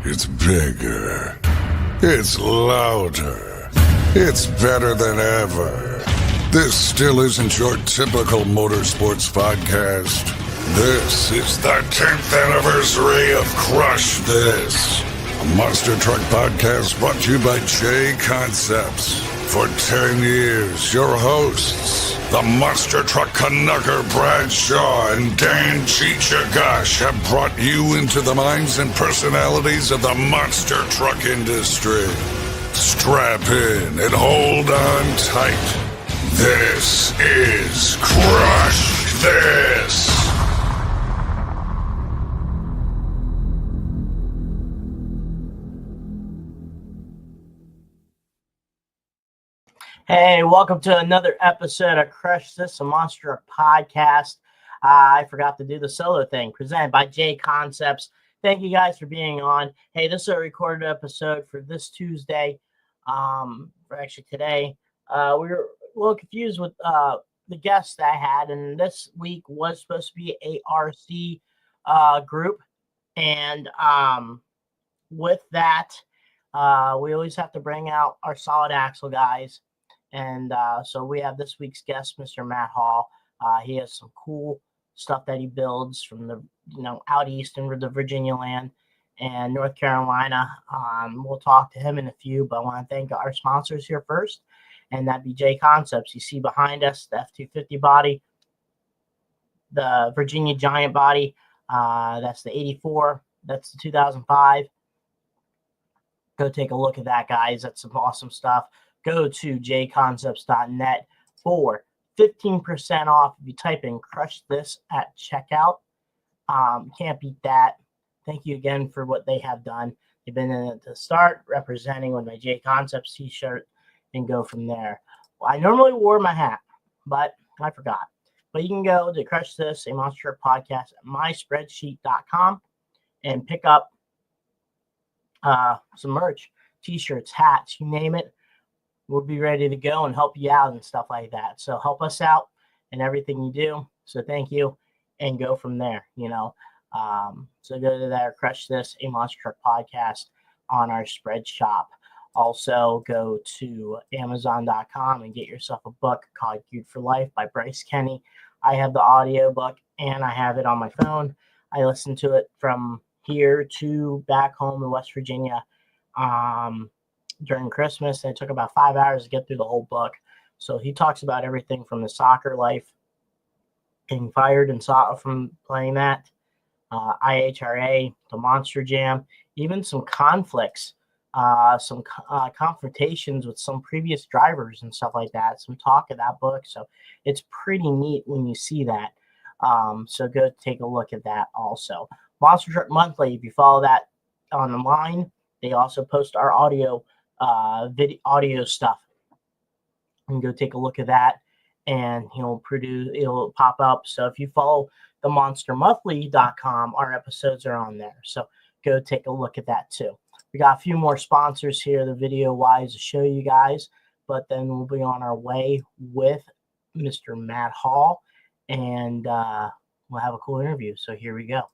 It's bigger. It's louder. It's better than ever. This still isn't your typical motorsports podcast. This is the 10th anniversary of Crush This, a monster truck podcast brought to you by J Concepts. For 10 years, your hosts, the monster truck Canucker Bradshaw and Dan Cheech Agosh, have brought you into the minds and personalities of the monster truck industry. Strap in and hold on tight. This is Crush This! Hey, welcome to another episode of Crush This, a monster podcast. I forgot to do the solo thing, presented by J Concepts. Thank you guys for being on. Hey, this is a recorded episode for this Tuesday, for actually today. We were a little confused with the guests that I had, and this week was supposed to be a RC group. And with that, we always have to bring out our solid axle guys. And so we have this week's guest, Mr. Matt Hall. He has some cool stuff that he builds from the, out east in the Virginia land and North Carolina. We'll talk to him in a few, but I want to thank our sponsors here first, and that'd be J Concepts. You see behind us the F-250 body, the Virginia Giant body. That's the 84. That's the 2005. Go take a look at that, guys. That's some awesome stuff. Go to jconcepts.net for 15% off if you type in Crush This at checkout. Can't beat that. Thank you again for what they have done. They've been in at the start, representing with my J Concepts t-shirt, and go from there. Well, I normally wore my hat, but I forgot. But you can go to Crush This, a monster podcast at myspreadsheet.com and pick up some merch, t-shirts, hats, you name it. We'll be ready to go and help you out and stuff like that. So help us out in everything you do. So thank you, and go from there, So go to that, Crush This, a monster truck podcast on our spread shop. Also go to Amazon.com and get yourself a book called Geared for Life by Bryce Kenny. I have the audio book and I have it on my phone. I listen to it from here to back home in West Virginia. During Christmas, and it took about 5 hours to get through the whole book. So he talks about everything from the soccer life, getting fired and from playing that, IHRA, the Monster Jam, even some conflicts, some confrontations with some previous drivers and stuff like that. Some talk of that book. So it's pretty neat when you see that. So go take a look at that also. Monster Truck Monthly, if you follow that online, they also post our audio stuff, and go take a look at that, and it'll pop up. So if you follow the monstermonthly.com, our episodes are on there, so go take a look at that too. We got a few more sponsors here, the video wise, to show you guys, but then we'll be on our way with Mr. Matt Hall, and we'll have a cool interview. So here we go.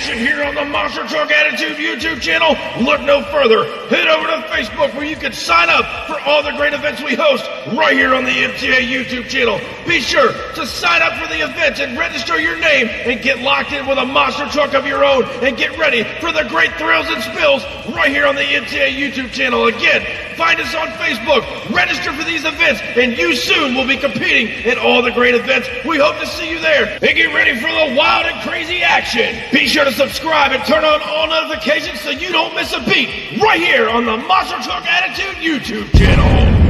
Here on the Monster Truck Attitude YouTube channel. Look no further. Head over to Facebook where you can sign up for all the great events we host right here on the MTA YouTube channel. Be sure to sign up for the events and register your name and get locked in with a monster truck of your own and get ready for the great thrills and spills right here on the MTA YouTube channel. Again, find us on Facebook, register for these events, and you soon will be competing in all the great events. We hope to see you there and get ready for the wild and crazy action. Be sure to subscribe and turn on all notifications so you don't miss a beat right here on the Monster Truck Attitude YouTube channel.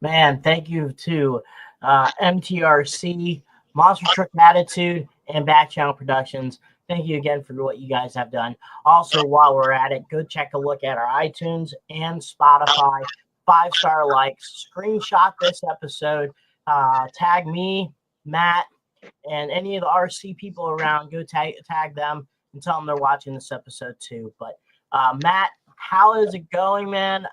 Man, thank you to MTRC, Monster Truck Attitude, and Back Channel Productions. Thank you again for what you guys have done. Also, while we're at it, go check a look at our iTunes and Spotify. 5-star likes. Screenshot this episode. Tag me, Matt, and any of the RC people around. Go tag them and tell them they're watching this episode too. But Matt, how is it going, man?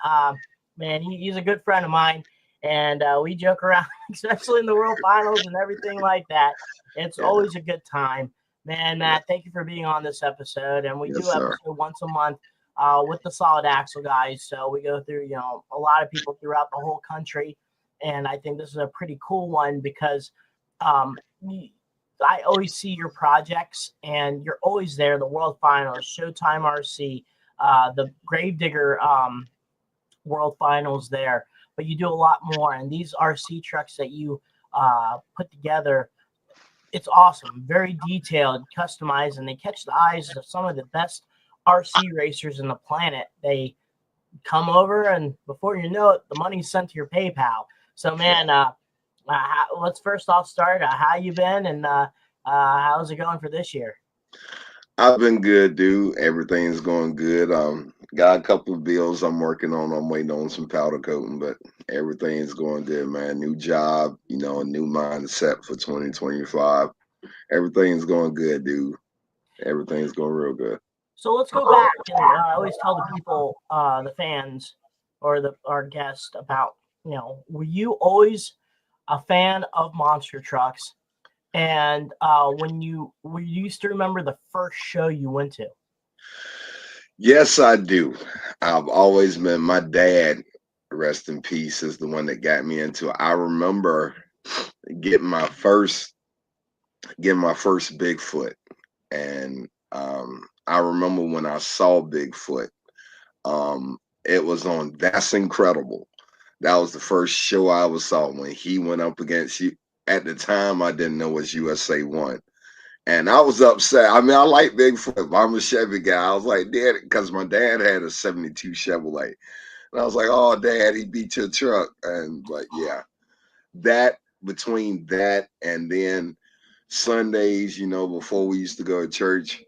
Man, he's a good friend of mine. And we joke around, especially in the World Finals and everything like that. It's always a good time. Man, Matt, thank you for being on this episode. And we do episode once a month with the Solid Axle guys. So we go through, a lot of people throughout the whole country. And I think this is a pretty cool one because I always see your projects and you're always there. The World Finals, Showtime RC, the Gravedigger World Finals there. But you do a lot more. And these RC trucks that you put together, it's awesome. Very detailed, customized, and they catch the eyes of some of the best RC racers in the planet. They come over, and before you know it, the money's sent to your PayPal. So, man, let's first off start. How you been, and how's it going for this year? I've been good, dude. Everything's going good. Got a couple of bills I'm working on. I'm waiting on some powder coating, but everything's going good, man. New job, a new mindset for 2025. Everything's going good, dude. Everything's going real good. So let's go back, and I always tell the people, the fans, or our guests about, were you always a fan of monster trucks? And when you used to remember the first show you went to? Yes, I do. I've always been, my dad, rest in peace, is the one that got me into it. I remember getting my first Bigfoot. And I remember when I saw Bigfoot, it was on That's Incredible. That was the first show I ever saw when he went up against you. At the time, I didn't know it was USA 1. And I was upset. I mean, I like Bigfoot, but I'm a Chevy guy. I was like, Dad, because my dad had a 72 Chevrolet. And I was like, oh, Dad, he beat your truck. But yeah, that, between that and then Sundays, before we used to go to church,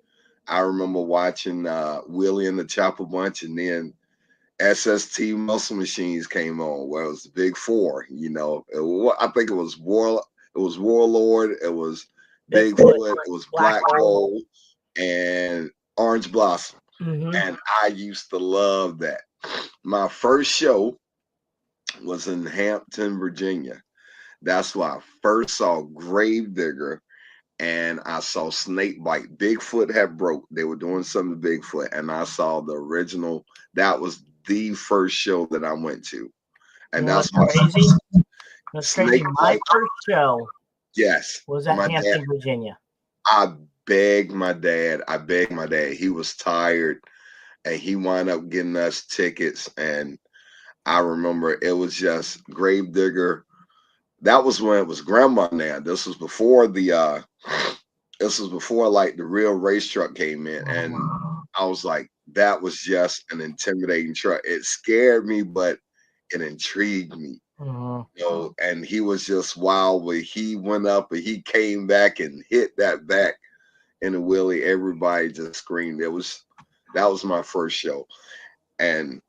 I remember watching Willie and the Chopper Bunch, and then SST Muscle Machines came on, where it was the Big Four. I think it was Warlord, it was Bigfoot, it was Black Hole, and Orange Blossom. Mm-hmm. And I used to love that. My first show was in Hampton, Virginia. That's why I first saw Gravedigger, and I saw Snakebite. Bigfoot had broke. They were doing something to Bigfoot, and I saw the original. That was the first show that I went to. And that's crazy. That's crazy. My first show was at Hampton, Virginia. I begged my dad. He was tired, and he wound up getting us tickets. And I remember it was just Gravedigger. That was when it was Grandma Now. This was before the like the real race truck came in. And I was like, that was just an intimidating truck. It scared me, but it intrigued me. And he was just wild when he went up and he came back and hit that back in the wheelie. Everybody just screamed. That was my first show. And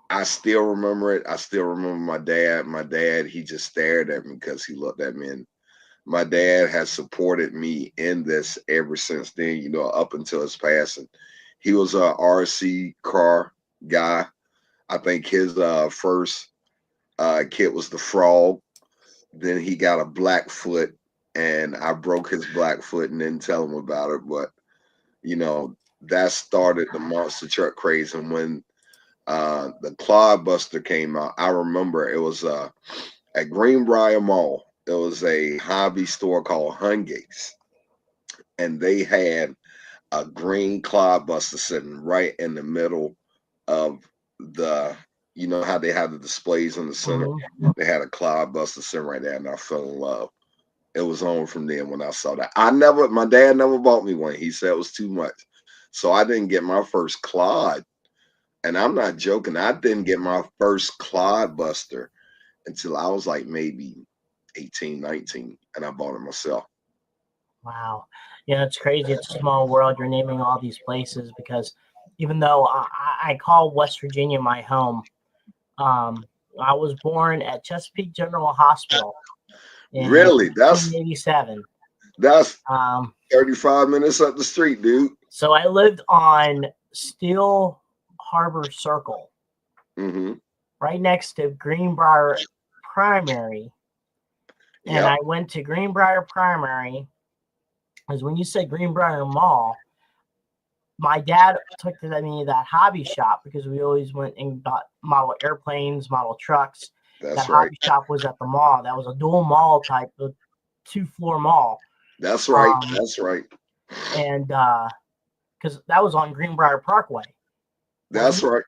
I still remember it. I still remember my dad. My dad, he just stared at me because he looked at me. And my dad has supported me in this ever since then, up until his passing. He was a RC car guy. I think his first kit was the Frog. Then he got a Blackfoot, and I broke his Blackfoot and didn't tell him about it. But, that started the monster truck craze. And when the Clodbuster came out, I remember it was at Greenbrier Mall. It was a hobby store called Hungate's, and they had a green Clodbuster sitting right in the middle of the, how they have the displays in the center. They had a Clodbuster sitting right there, and I fell in love. It was on from then when I saw that. My dad never bought me one. He said it was too much. So I didn't get my first Clod. And I'm not joking. I didn't get my first Clodbuster until I was like maybe 18, 19, and I bought it myself. Wow. Yeah, it's crazy. It's a small world. You're naming all these places because even though I call West Virginia my home, I was born at Chesapeake General Hospital. Really? That's 1987. That's 35 minutes up the street, dude. So I lived on Steel Harbor Circle, right next to Greenbrier Primary. And I went to Greenbrier Primary, because when you said Greenbrier Mall, my dad took me to that hobby shop because we always went and bought model airplanes, model trucks. That's that hobby shop was at the mall. That was a dual mall type, a 2-floor mall. That's right. That's right. And because that was on Greenbrier Parkway. That's right.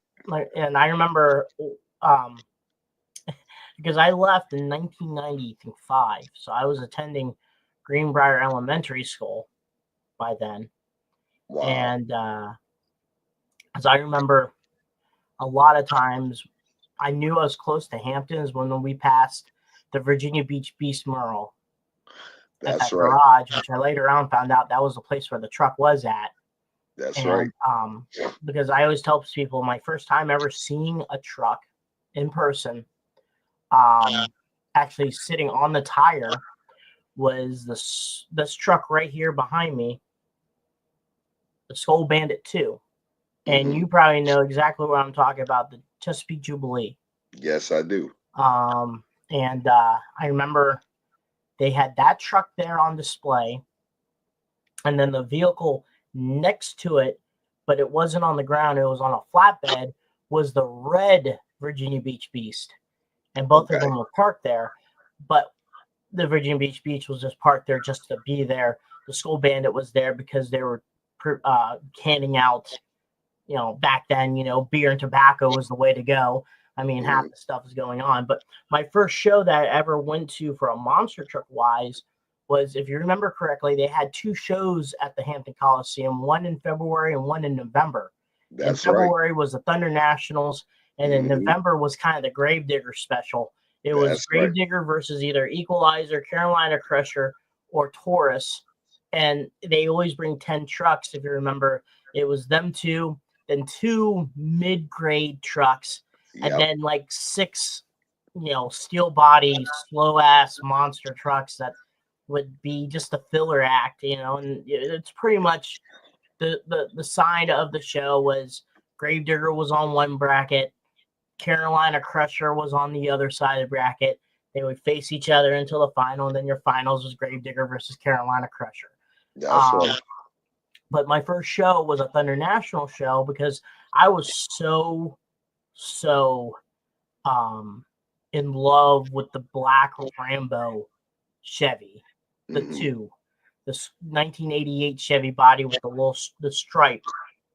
And I remember because I left in 1995, so I was attending Greenbrier Elementary School by then. Wow. And as I remember, a lot of times I knew I was close to Hamptons when we passed the Virginia Beach Beast mural at that garage, which I later on found out that was the place where the truck was at. That's right. Because I always tell people my first time ever seeing a truck in person, actually sitting on the tire, was this truck right here behind me, the Skull Bandit 2. And you probably know exactly what I'm talking about, the Chesapeake Jubilee. Yes, I do. And I remember they had that truck there on display, and then the vehicle next to it, but it wasn't on the ground, it was on a flatbed, was the red Virginia Beach Beast. And both of them were parked there, but the Virginia Beach Beast was just parked there just to be there. The Skull Bandit was there because they were handing out, back then, beer and tobacco was the way to go. I mean, half the stuff is going on. But my first show that I ever went to for a monster truck wise was, if you remember correctly, they had 2 shows at the Hampton Coliseum, one in February and one in November. In February was the Thunder Nationals, and in November was kind of the Gravedigger special. It was Gravedigger versus either Equalizer, Carolina Crusher, or Taurus. And they always bring 10 trucks, if you remember. It was them 2, then 2 mid-grade trucks, and then like 6, steel body, slow-ass monster trucks that would be just a filler act, and it's pretty much the side of the show was Gravedigger was on one bracket, Carolina Crusher was on the other side of the bracket. They would face each other until the final, and then your finals was Gravedigger versus Carolina Crusher. That's right. But my first show was a Thunder National show because I was so in love with the black Rambo Chevy, the 2, the 1988 Chevy body with the stripe.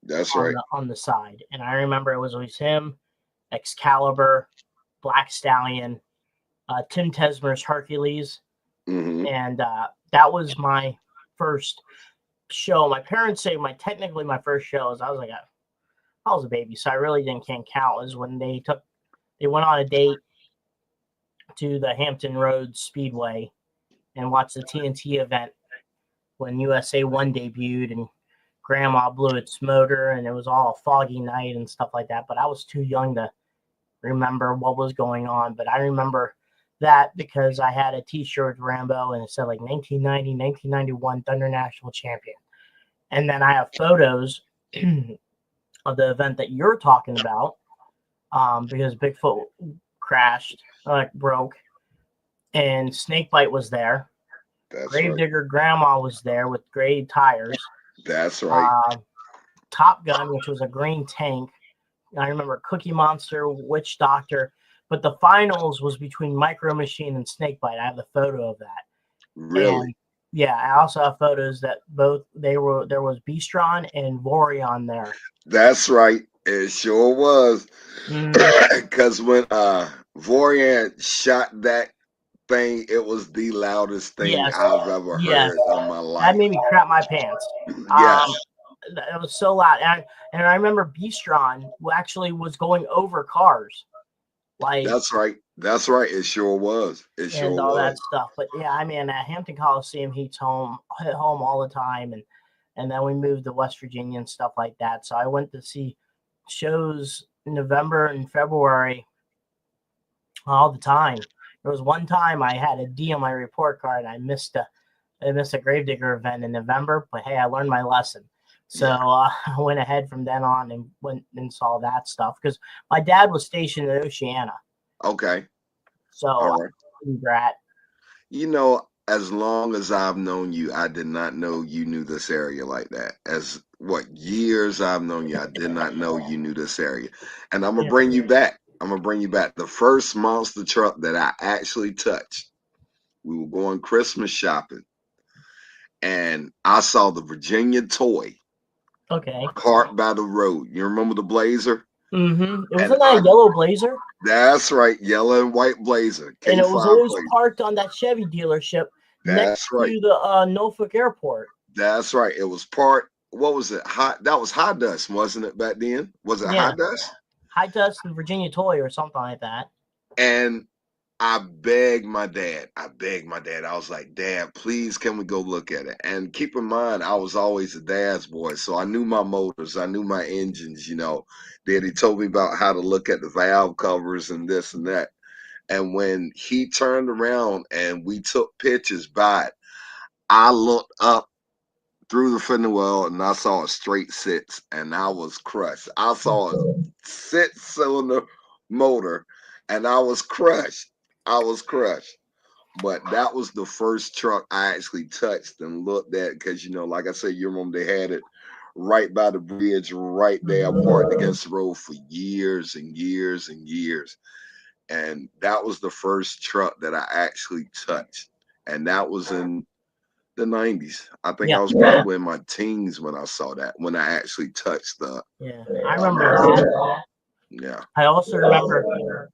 That's right. On the side. And I remember it was always him, Excalibur, Black Stallion, Tim Tesmer's Hercules. And that was my first show. My parents say technically my first show is I was a baby, so I really can't count. Is when they went on a date to the Hampton Roads Speedway and watch the TNT event when USA 1 debuted and Grandma blew its motor and it was all a foggy night and stuff like that. But I was too young to remember what was going on. But I remember that because I had a T-shirt with Rambo and it said like 1990, 1991 Thunder National Champion. And then I have photos of the event that you're talking about because Bigfoot crashed, broke, and Snakebite was there. That's Gravedigger Grandma was there with gray tires. That's right. Top Gun, which was a green tank. I remember Cookie Monster, Witch Doctor. But the finals was between Micro Machine and Snakebite. I have the photo of that. Really? And, yeah, I also have photos that there was Beastron and Vorion there. That's right. It sure was. Because when Vorian shot that thing, it was the loudest thing I've ever heard in my life. That made me crap my pants. Yes. It was so loud. And I remember Beastron actually was going over cars. Like That's right. That's right. It sure was. It sure and all was. that stuff. But yeah, I mean, at Hampton Coliseum, hit home all the time, and then we moved to West Virginia and stuff like that. So I went to see shows in November and February all the time. There was one time I had a D on my report card, and I missed a Gravedigger event in November. But hey, I learned my lesson. So I went ahead from then on and went and saw that stuff because my dad was stationed in Oceana. Okay. So all right. Brat. You know, as long as I've known you, I did not know you knew this area like that. As years I've known you, I did not know you knew this area. And I'm gonna bring you back. The first monster truck that I actually touched, we were going Christmas shopping, and I saw the Virginia toy. Okay. Parked by the road. You remember the Blazer? Mm-hmm. Wasn't that a yellow Blazer? That's right, yellow and white Blazer. K5 and it was always Blazer. parked on that Chevy dealership next to the Norfolk Airport. That's right. It was parked. What was it? That was High Dust, wasn't it, back then? Was it High Dust? High Dust and Virginia Toy or something like that. And I begged my dad. I was like, Dad, please, can we go look at it? And keep in mind, I was always a dad's boy. So I knew my motors. I knew my engines, Then he told me about how to look at the valve covers and this and that. And when he turned around and we took pictures by it, I looked up through the fender well and I saw a straight 6 and I was crushed. I saw a 6-cylinder motor and I was crushed. But that was the first truck I actually touched and looked at because, like I said, you remember they had it right by the bridge, right there, parked against the road for years and years and years. And that was the first truck that I actually touched. And that was in the 90s. I think I was probably in my teens when I saw that, when I actually touched the. Yeah, I remember that. Yeah. I also remember,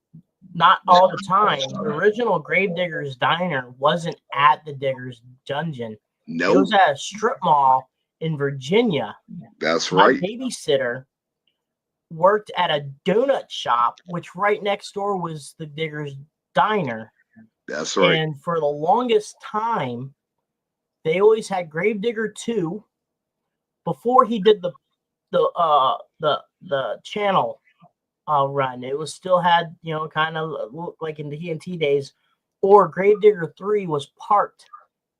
not all the time, the original Gravedigger's Diner wasn't at the Digger's Dungeon. No. It was at a strip mall in Virginia. That's right. My babysitter worked at a donut shop, which right next door was the Digger's Diner. That's right. And for the longest time, they always had Gravedigger 2 before he did the channel run. It was still had, kind of like in the TNT days, or Gravedigger 3 was parked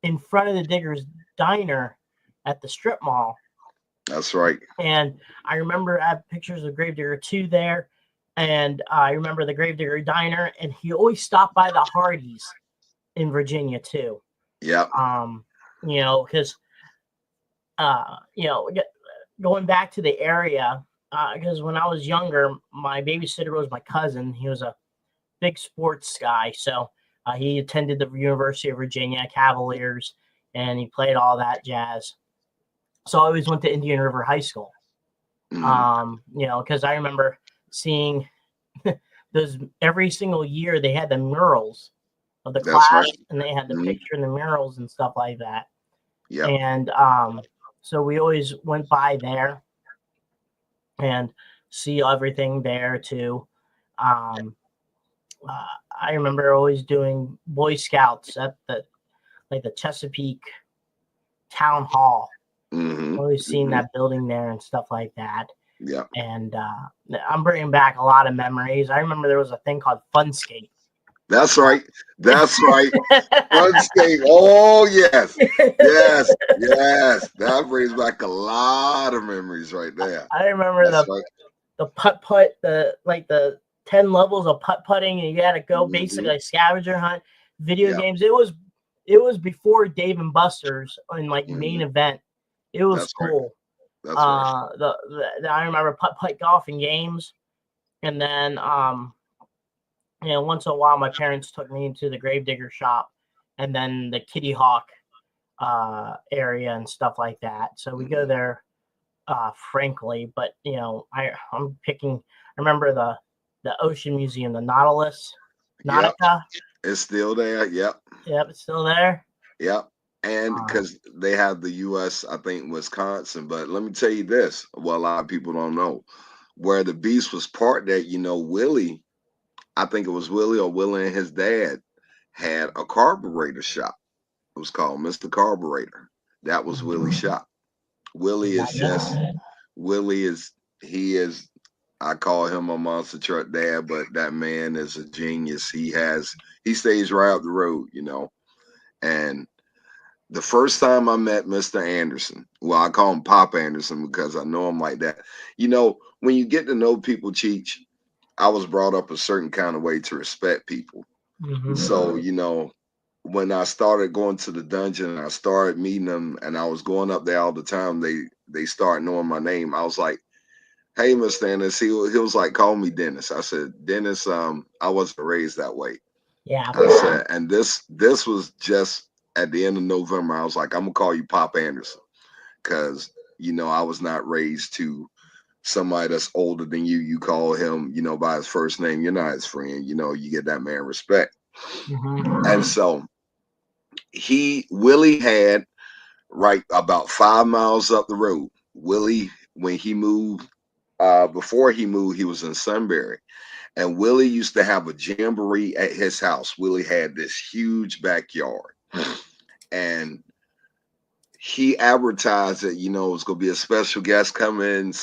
in front of the Digger's Diner at the strip mall. That's right. And I remember I have pictures of Gravedigger 2 there. And I remember the Gravedigger Diner, and he always stopped by the Hardee's in Virginia too. Yeah. Because going back to the area, because when I was younger, my babysitter was my cousin. He was a big sports guy, so he attended the University of Virginia Cavaliers, and he played all that jazz. So I always went to Indian River High School. Because I remember seeing those every single year. They had the murals of the class, and they had the picture and the murals and stuff like that. Yeah. And so we always went by there and see everything there too. I remember always doing Boy Scouts at the Chesapeake Town Hall. Always seeing that building there and stuff like that. Yeah. And I'm bringing back a lot of memories. I remember there was a thing called Funscape. That's right. That's right. Funscape. Oh, yes. Yes. Yes. That brings back a lot of memories right there. I remember the putt, the 10 levels of putt-putting, and you had to go basically a scavenger hunt. Video games. It was before Dave and Buster's in main event. It was cool. Right. That's right. I remember putt golf and games, and then once in a while my parents took me into the Gravedigger shop, and then the Kitty Hawk area and stuff like that. So we go there frankly, but I'm picking. I remember the Ocean Museum, the Nautica. Yep. It's still there. Yep. Yep, it's still there. Yep. And because they have the U.S., I think Wisconsin, but let me tell you this, well, a lot of people don't know, where the Beast was parked at, Willie, I think it was Willie or Willie and his dad had a carburetor shop. It was called Mr. Carburetor. That was Willie's shop. Willie is I call him a monster truck dad, but that man is a genius. He stays right up the road, And the first time I met Mr. Anderson, well, I call him Pop Anderson because I know him like that. When you get to know people, Cheech, I was brought up a certain kind of way to respect people. So, when I started going to the dungeon, I started meeting them, and I was going up there all the time. They started knowing my name. I was like, "Hey, Mr. Anderson." He was like, "Call me Dennis." I said, "Dennis, I wasn't raised that way." Yeah. I said, and this was just at the end of November. I was like, "I'm gonna call you Pop Anderson," because I was not raised to somebody that's older than you. You call him, by his first name. You're not his friend. You get that man respect. And so Willie had right about 5 miles up the road. Willie, when he moved, before he moved, he was in Sunbury. And Willie used to have a jamboree at his house. Willie had this huge backyard. And he advertised that, it was going to be a special guest coming.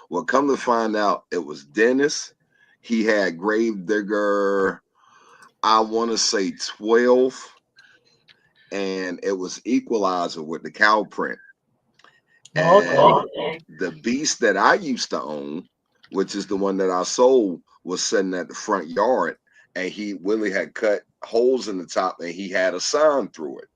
Well, come to find out, it was Dennis. He had Gravedigger, I want to say 12. And it was Equalizer with the cow print. And the Beast that I used to own, which is the one that I sold, was sitting at the front yard, and Willie had cut holes in the top, and he had a sign through it.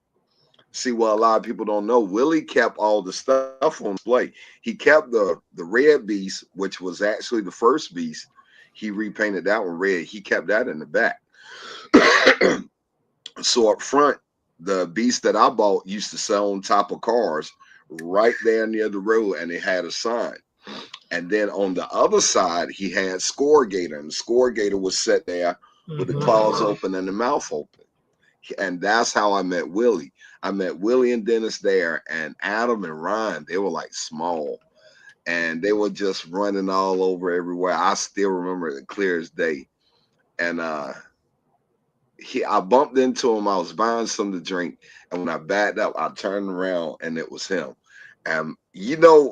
See, what a lot of people don't know, Willie kept all the stuff on display. He kept the red Beast, which was actually the first Beast. He repainted that one red. He kept that in the back. So up front, the Beast that I bought used to sell on top of cars right there near the road, and it had a sign. And then on the other side, he had Score Gator, and the Score Gator was set there with the claws open and the mouth open. And that's how I met Willie. I met Willie and Dennis there, and Adam and Ryan, they were like small, and they were just running all over everywhere. I still remember it clear as day. And I bumped into him. I was buying something to drink, and when I backed up, I turned around, and it was him. And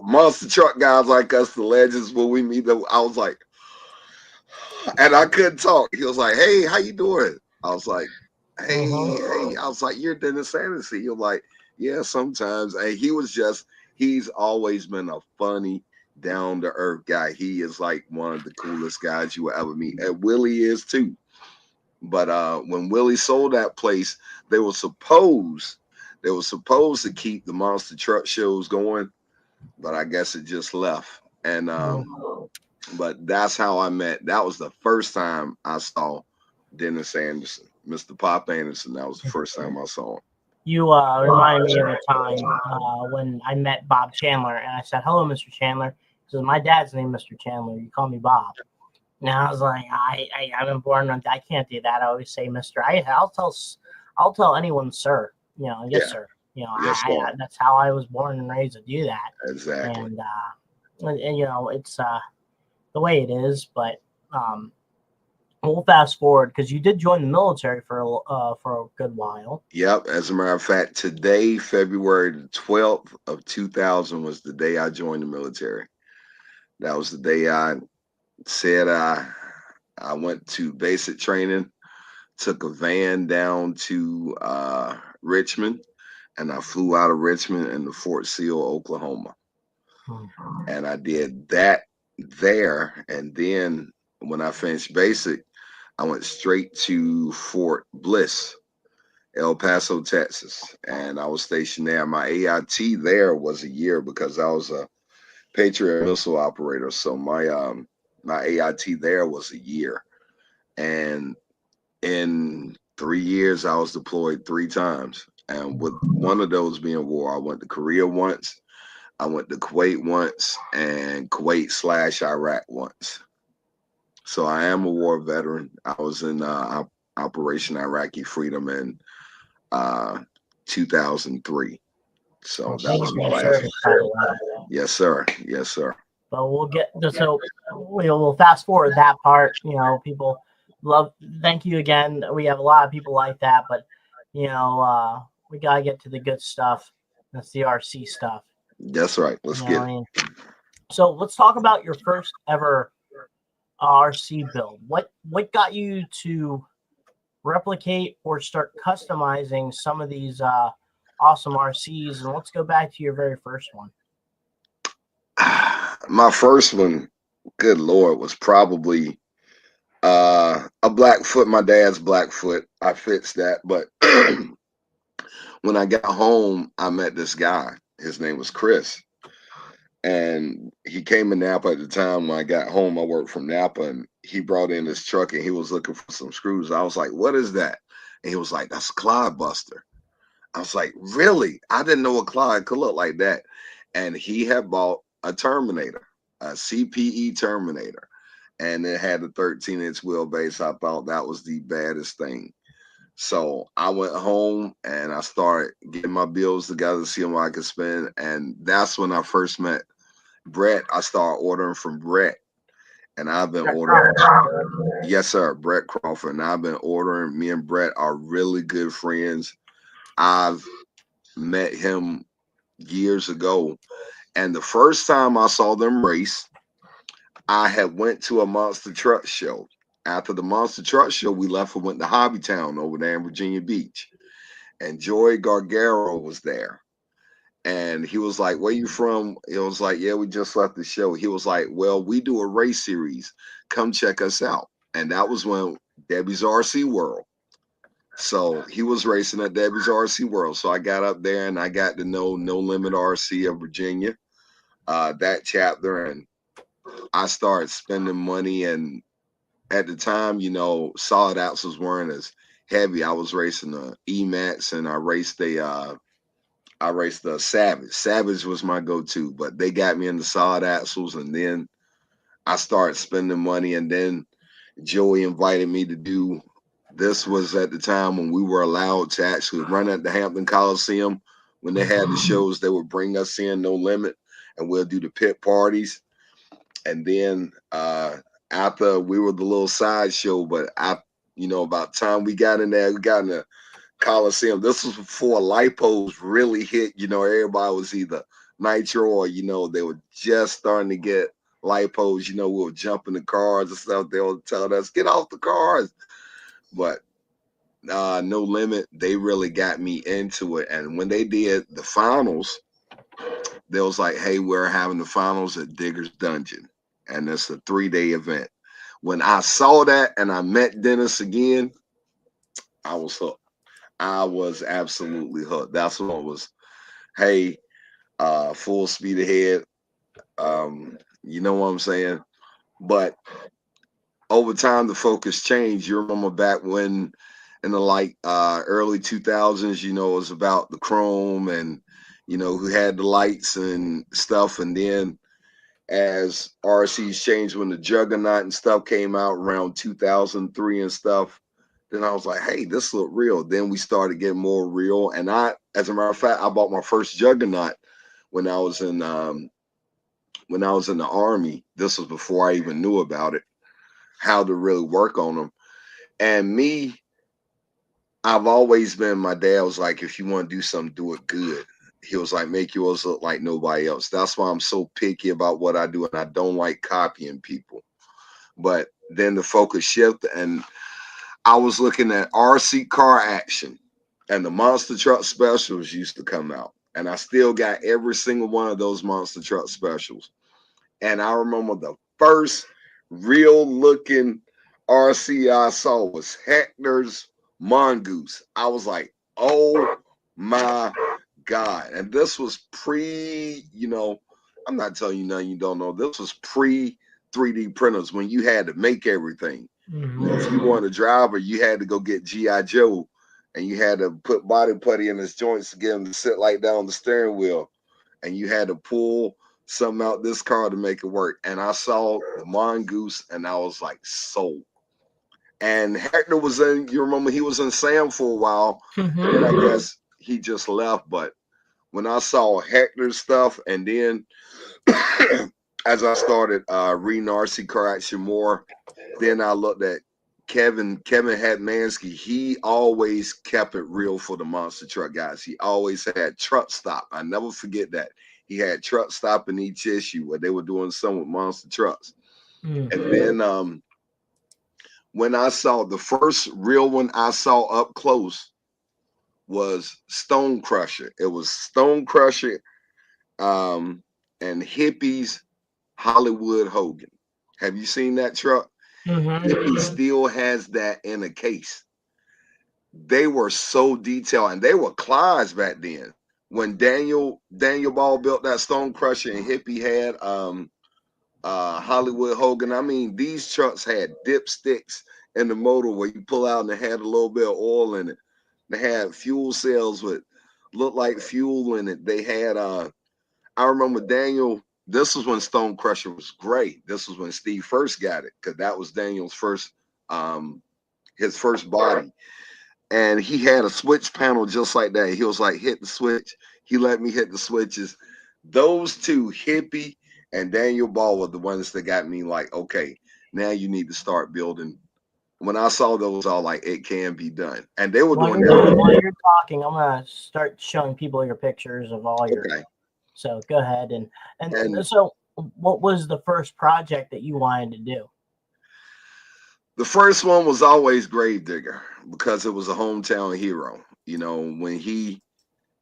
monster truck guys like us, the legends, when we meet them, I was like, and I couldn't talk. He was like, "Hey, how you doing?" I was like, Hey. I was like, "You're Dennis Anderson." He was like, "Yeah, sometimes." And he's always been a funny, down to earth guy. He is like one of the coolest guys you will ever meet. And Willie is too. But when Willie sold that place, they were supposed to keep the monster truck shows going, but I guess it just left. And but that's how I met. That was the first time I saw Dennis Anderson, Mr. Pop Anderson. That was the first time I saw him. You remind me of a time when I met Bob Chandler, and I said, "Hello, Mr. Chandler." He says, "My dad's name, Mr. Chandler. You call me Bob." Now I was like, I've been born on. I can't do that. I always say Mr. I'll tell anyone, sir. Yes, sir. Yes, that's how I was born and raised to do that. Exactly. And it's the way it is. But We'll fast forward because you did join the military for a good while. Yep. As a matter of fact, today, February the 12th of 2000 was the day I joined the military. That was the day I said I went to basic training, took a van down to Richmond, and I flew out of Richmond into Fort Sill, Oklahoma. And I did that there. And then when I finished basic, I went straight to Fort Bliss, El Paso, Texas. And I was stationed there. My AIT there was a year because I was a Patriot missile operator. So my AIT there was a year. And in 3 years, I was deployed 3 times. And with one of those being war, I went to Korea once, I went to Kuwait once, and Kuwait/Iraq once. So I am a war veteran. I was in Operation Iraqi Freedom in 2003. So that was my last one. Yes, sir. Yes, sir. But we'll fast forward that part. People thank you again. We have a lot of people like that, but we gotta get to the good stuff. That's the RC stuff. That's right. Let's get it. So let's talk about your first ever RC build. What got you to replicate or start customizing some of these awesome RCs? And let's go back to your very first one. My first one, good Lord, was probably a Blackfoot, my dad's Blackfoot. I fixed that. But when I got home, I met this guy. His name was Chris. And he came in Napa at the time when I got home. I worked from Napa, and he brought in his truck, and he was looking for some screws. I was like, what is that? And he was like, that's a Clyde Buster. I was like, really? I didn't know a Clyde could look like that. And he had bought a Terminator, a CPE Terminator, and it had a 13-inch wheelbase. I thought that was the baddest thing. So I went home and I started getting my bills together to see what I could spend. And that's when I first met Brett. I started ordering from Brett. And I've been ordering. Yes, sir. Brett Crawford. And I've been ordering. Me and Brett are really good friends. I've met him years ago. And the first time I saw them race, I had went to a monster truck show. After the monster truck show, we left and went to Hobbytown over there in Virginia Beach. And Joey Gargaro was there. And he was like, where you from? It was like, yeah, we just left the show. He was like, well, we do a race series. Come check us out. And that was when Debbie's RC World. So he was racing at Debbie's RC World. So I got up there and I got to know No Limit RC of Virginia, that chapter. And I started spending money. And at the time, solid axles weren't as heavy. I was racing the E-Max, and I raced the Savage. Savage was my go-to, but they got me into solid axles, and then I started spending money. And then Joey invited me to do. This was at the time when we were allowed to actually run at the Hampton Coliseum. When they had the shows, they would bring us in, No Limit, and we'll do the pit parties. And then after, we were the little sideshow, but about the time we got in there, we got in the Coliseum. This was before lipos really hit. Everybody was either nitro or they were just starting to get lipos. We were jumping the cars and stuff. They were telling us, get off the cars. But No Limit, they really got me into it. And when they did the finals, they was like, hey, we're having the finals at Digger's Dungeon, and it's a 3-day event. When I saw that and I met Dennis again, I was hooked. I was absolutely hooked. That's what it was. Hey, full speed ahead. You know what I'm saying? But over time, the focus changed. You remember back when in the early 2000s, it was about the chrome and, who had the lights and stuff. And then as RCs changed, when the Juggernaut and stuff came out around 2003 and stuff, then I was like, hey, this look real. Then we started getting more real. And as a matter of fact, I bought my first Juggernaut when I was in the Army. This was before I even knew about it. how to really work on them. And me, I've always been, my dad was like, if you want to do something, do it good. He was like, make yours look like nobody else. That's why I'm so picky about what I do, and I don't like copying people. But then the focus shifted, and I was looking at RC car action, and the monster truck specials used to come out. And I still got every single one of those monster truck specials. And I remember the first real looking RC I saw was Hector's Mongoose. I was like, oh my God. And this was pre, I'm not telling you nothing you don't know. This was pre 3D printers when you had to make everything. If you want a driver, you had to go get G.I. Joe, and you had to put body putty in his joints to get him to sit like down the steering wheel. And you had to pull something out this car to make it work. And I saw the Mongoose, and I was like, sold. And Hector was you remember he was in Sam for a while, and then I guess he just left. But when I saw Hector's stuff, and then as I started reading RC car action more, then I looked at Kevin Hatmansky. He always kept it real for the monster truck guys. He always had truck stop. I never forget that. He had truck stop in each issue where they were doing some with monster trucks. And then when I saw the first real one I saw up close was Stone Crusher. It was Stone Crusher and Hippie's Hollywood Hogan. Have you seen that truck? Hippie still has that in a case. They were so detailed, and they were Clydes back then. When Daniel Ball built that Stone Crusher and Hippie had Hollywood Hogan, I mean, these trucks had dipsticks in the motor where you pull out and it had a little bit of oil in it. They had fuel cells with looked like fuel in it. They had I remember Daniel. This was when Stone Crusher was great. This was when Steve first got it, because that was Daniel's first, his first body. And he had a switch panel just like that. He was like, hit the switch. He let me hit the switches. Those two, Hippie and Daniel Ball, were the ones that got me like, okay, now you need to start building. When I saw those, I was like, it can be done. And they were doing that. While you're talking, I'm going to start showing people your pictures of all your... Okay. So go ahead. And so what was the first project that you wanted to do? The first one was always Gravedigger, because it was a hometown hero.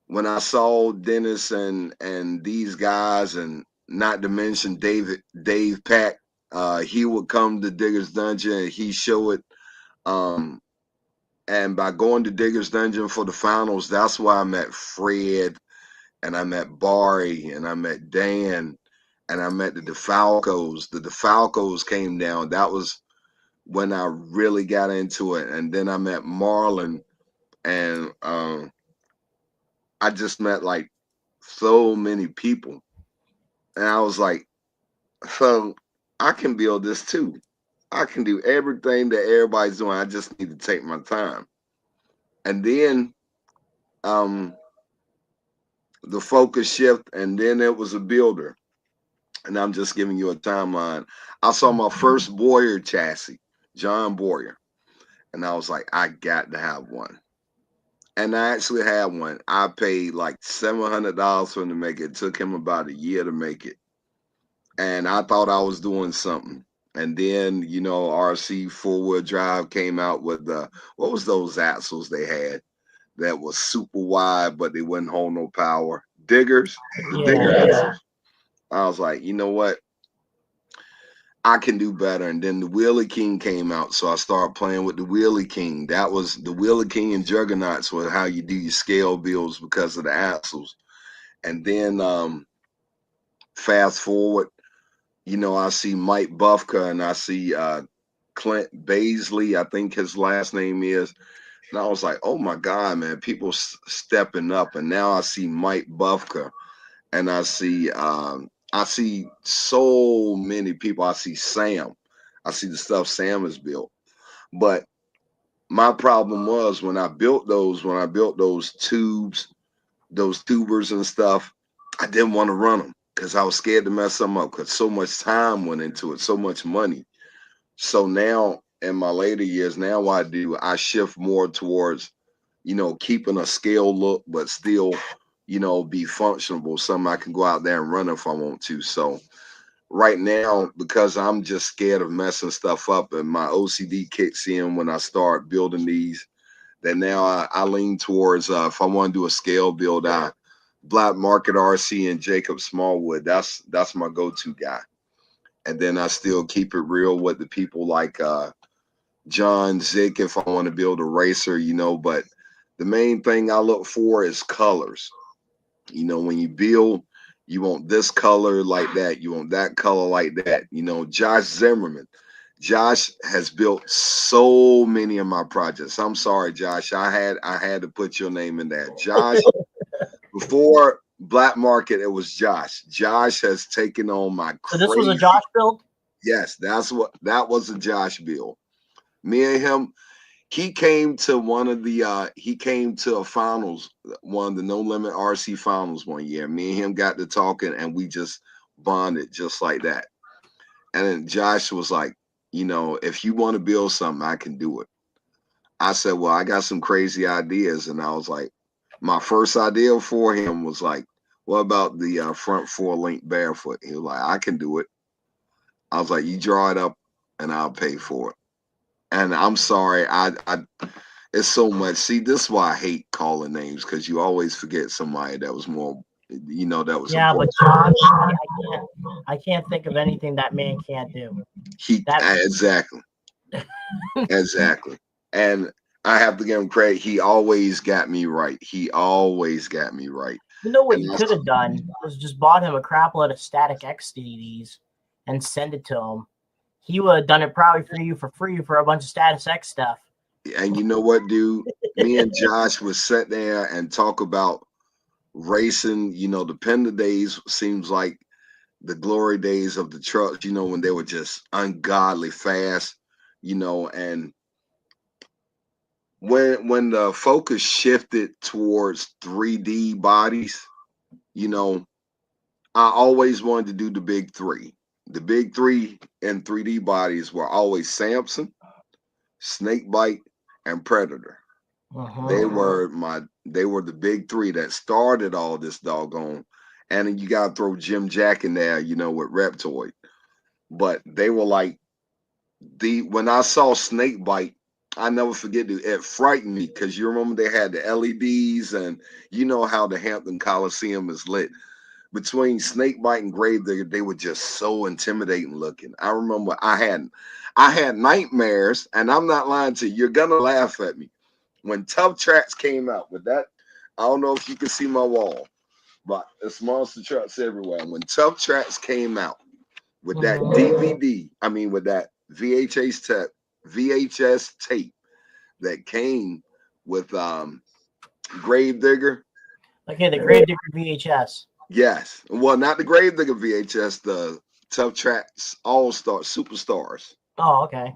When I saw Dennis and these guys, and not to mention Dave Pack, he would come to Digger's Dungeon and he show it. And by going to Digger's Dungeon for the finals, that's why I met Fred, and I met Barry, and I met Dan, and I met the DeFalcos. The DeFalcos came down. That was when I really got into it. And then I met Marlon, and I just met like so many people. And I was like, so I can build this too. I can do everything that everybody's doing. I just need to take my time. And then the focus shift, and then it was a builder. And I'm just giving you a timeline. I saw my first Boyer chassis, John Boyer, and I was like, I got to have one. And I actually had one. I paid like $700 for him to make it. It took him about a year to make it. And I thought I was doing something. And then, RC 4-wheel drive came out with what was those axles they had that was super wide, but they wouldn't hold no power? Diggers, the digger axles. I was like, you know what? I can do better. And then the Wheelie King came out, so I started playing with the Wheelie King. That was the Wheelie King and Juggernauts was how you do your scale builds because of the axles. And then fast forward, I see Mike Bufka, and I see Clint Baisley, I think his last name is. And I was like, oh my God, man, people stepping up. And now I see Mike Bufka, and I see so many people. I see Sam. I see the stuff Sam has built. But my problem was when I built those tubes, those tubers and stuff, I didn't want to run them because I was scared to mess them up because so much time went into it, so much money. So now in my later years, now what I do, I shift more towards, keeping a scale look, but still, be functional. Something I can go out there and run if I want to. So right now, because I'm just scared of messing stuff up and my OCD kicks in when I start building these, that now I lean towards, if I want to do a scale build, Black Market RC and Jacob Smallwood. That's my go-to guy. And then I still keep it real with the people like John Zick if I want to build a racer, but the main thing I look for is colors. When you build, you want this color like that, you want that color like that. Josh Zimmerman. Josh has built so many of my projects. I'm sorry, Josh. I had to put your name in there. Josh, before Black Market, it was Josh. Josh has taken on my crazy. So this was a Josh build? Yes, that was a Josh build. Me and him, he came to a finals, one of the No Limit RC finals one year. Me and him got to talking and we just bonded just like that. And then Josh was like, if you want to build something, I can do it. I said, well, I got some crazy ideas. And I was like, my first idea for him was like, what about the front 4-link barefoot? He was like, I can do it. I was like, you draw it up and I'll pay for it. And I'm sorry, I it's so much. See, this is why I hate calling names, because you always forget somebody that was more, that was important. But Josh, I can't think of anything that man can't do. Exactly. Exactly. And I have to give him credit. He always got me right. You know what you could have done was just bought him a crap load of static X DVDs and send it to him. He would have done it probably for you for free for a bunch of Status X stuff. And you know what, dude? Me and Josh would sit there and talk about racing. The Panda days seems like the glory days of the trucks, when they were just ungodly fast, and when the focus shifted towards 3D bodies, I always wanted to do the big three. The big three and 3D bodies were always Samson, Snakebite, and Predator. They were the big three that started all this doggone. And then you gotta throw Jim Jack in there, with Reptoid. But they were like when I saw Snakebite, I never forget it frightened me, because you remember they had the LEDs, and you know how the Hampton Coliseum is lit. Between Snakebite and Gravedigger, they were just so intimidating looking. I remember I had nightmares, and I'm not lying to you. You're gonna laugh at me. When Tough Tracks came out with that, I don't know if you can see my wall, but it's monster trucks everywhere. When Tough Tracks came out with that DVD, with that VHS tape that came with Gravedigger. Okay, the Gravedigger VHS. Yes. Well, not the Gravedigger VHS, the Tough Tracks All-Star Superstars. Oh, okay.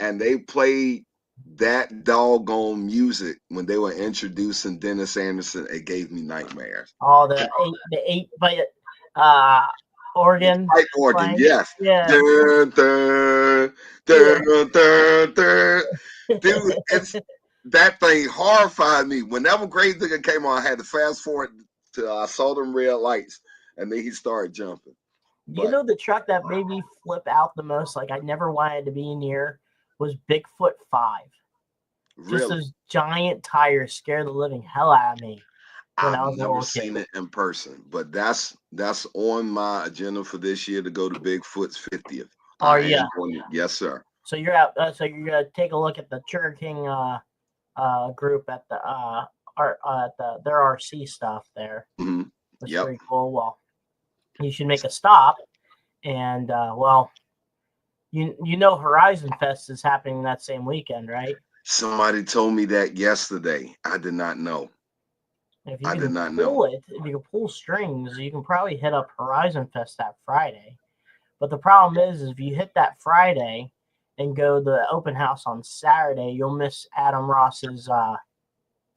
And they played that doggone music when they were introducing Dennis Anderson. It gave me nightmares. Oh, the 8-bit organ. Pipe organ, yes. Yeah. Dun, dun, dun, dun, dun. Dude, that thing horrified me. Whenever Gravedigger came on, I had to fast forward till I saw them red lights, and then he started jumping. The truck that made me flip out the most, like I never wanted to be near, was Bigfoot 5. Really? Just those giant tires scared the living hell out of me. I've never seen it in person, but that's on my agenda for this year, to go to Bigfoot's 50th. Oh, yeah. Yes, sir. So you're out. So you're gonna take a look at the Sugar King group at the their RC stuff there. Mm-hmm. That's pretty cool. Well, you should make a stop, and Horizon Fest is happening that same weekend, right? Somebody told me that yesterday. I did not know. If you can pull strings, you can probably hit up Horizon Fest that Friday. But the problem is if you hit that Friday and go to the open house on Saturday, you'll miss Adam Ross's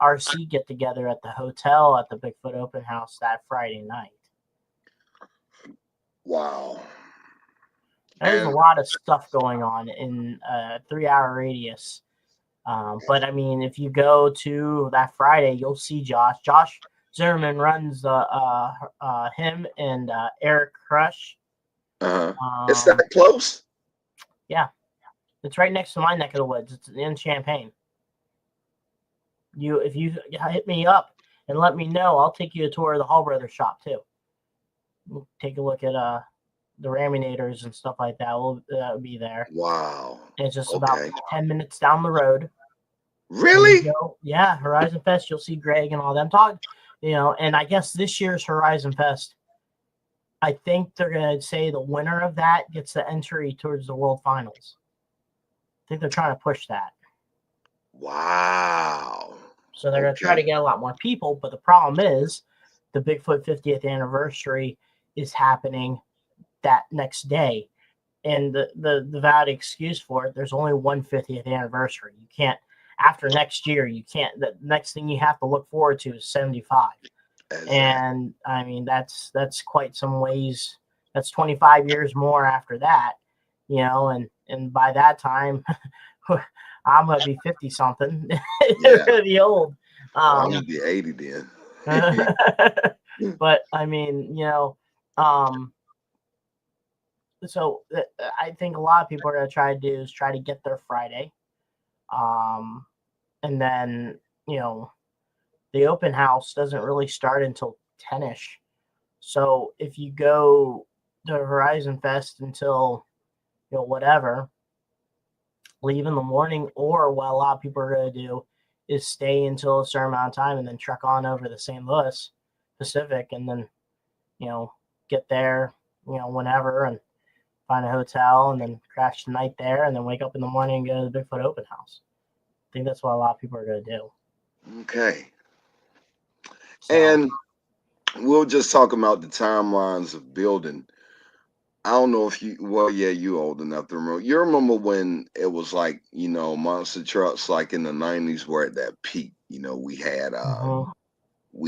RC get together at the hotel at the Bigfoot open house that Friday night. Wow. There's a lot of stuff going on in a 3-hour radius. But I mean, if you go to that Friday, you'll see Josh. Josh Zimmerman runs him and Eric Crush. It's that close? Yeah. It's right next to my neck of the woods. It's in Champaign. If you hit me up and let me know, I'll take you a tour of the Hall Brothers shop too. We'll take a look at the Raminators and stuff like that. We'll be there. Wow. And it's just about 10 minutes down the road. Really? Yeah, Horizon Fest. You'll see Greg and all them talk. And I guess this year's Horizon Fest, I think they're going to say the winner of that gets the entry towards the World Finals. I think they're trying to push that. Wow. So they're going to try to get a lot more people, but the problem is the Bigfoot 50th anniversary is happening that next day. And the valid excuse for it, there's only one 50th anniversary. You can't, after next year, you can't, the next thing you have to look forward to is 75. And I mean, that's quite some ways. That's 25 years more after that, and by that time, I'm going to be 50 something. Yeah. Really old. I'm going to be 80 then. But I mean, so I think a lot of people are going to try to do is try to get there Friday. And then, the open house doesn't really start until 10-ish. So if you go to Horizon Fest until, whatever, leave in the morning, or what a lot of people are going to do is stay until a certain amount of time and then truck on over to St. Louis Pacific and then, get there, whenever and find a hotel and then crash the night there and then wake up in the morning and go to the Bigfoot open house. I think that's what a lot of people are going to do. Okay. So, and we'll just talk about the timelines of building. I don't know if you old enough to remember. You remember when it was like, monster trucks like in the 90s were at that peak. We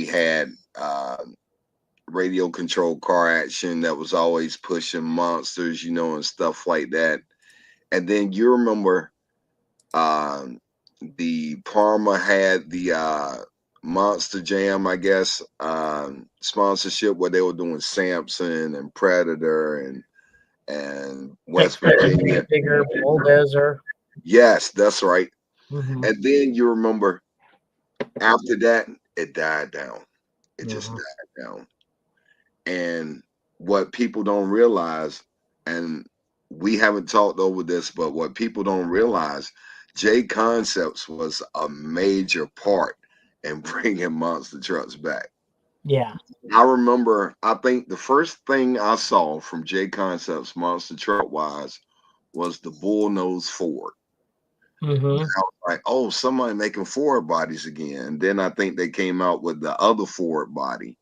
had radio controlled car action that was always pushing monsters, and stuff like that. And then you remember the Parma had the Monster Jam, I guess, sponsorship where they were doing Samson and Predator and West Virginia. Bigger bulldozer. Yes, that's right. Mm-hmm. And then you remember after that, it died down. It just died down. And what people don't realize, and we haven't talked over this, but what people don't realize, J Concepts was a major part in bringing monster trucks back. Yeah. I remember, I think the first thing I saw from J Concepts monster truck wise was the bullnose Ford. Mm-hmm. I was like, oh, somebody making Ford bodies again. And then I think they came out with the other Ford body.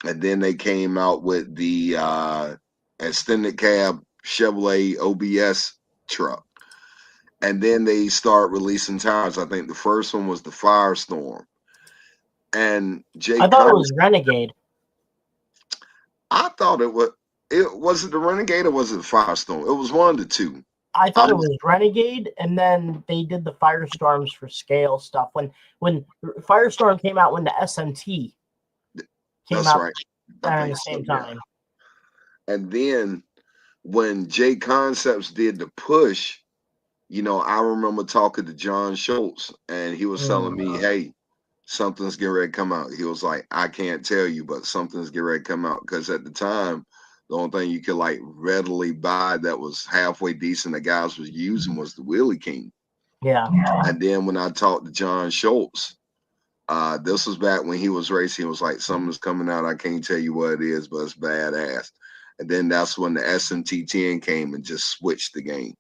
And then they came out with the extended cab Chevrolet OBS truck. And then they start releasing tires. I think the first one was the Firestorm. And I thought it was Renegade. I thought it was it the Renegade or was it the Firestorm? It was one of the two. I thought it was Renegade, and then they did the Firestorms for scale stuff. When Firestorm came out, when the SMT came out right. at the same time. And then when J Concepts did the push, I remember talking to John Schultz, and he was telling me, hey, something's getting ready to come out. He was like, I can't tell you, but something's getting ready to come out. Because at the time, the only thing you could like readily buy that was halfway decent that guys was using was the Wheelie King. Yeah. And then when I talked to John Schultz, this was back when he was racing. He was like, something's coming out. I can't tell you what it is, but it's badass. And then that's when the SMT-10 came and just switched the game.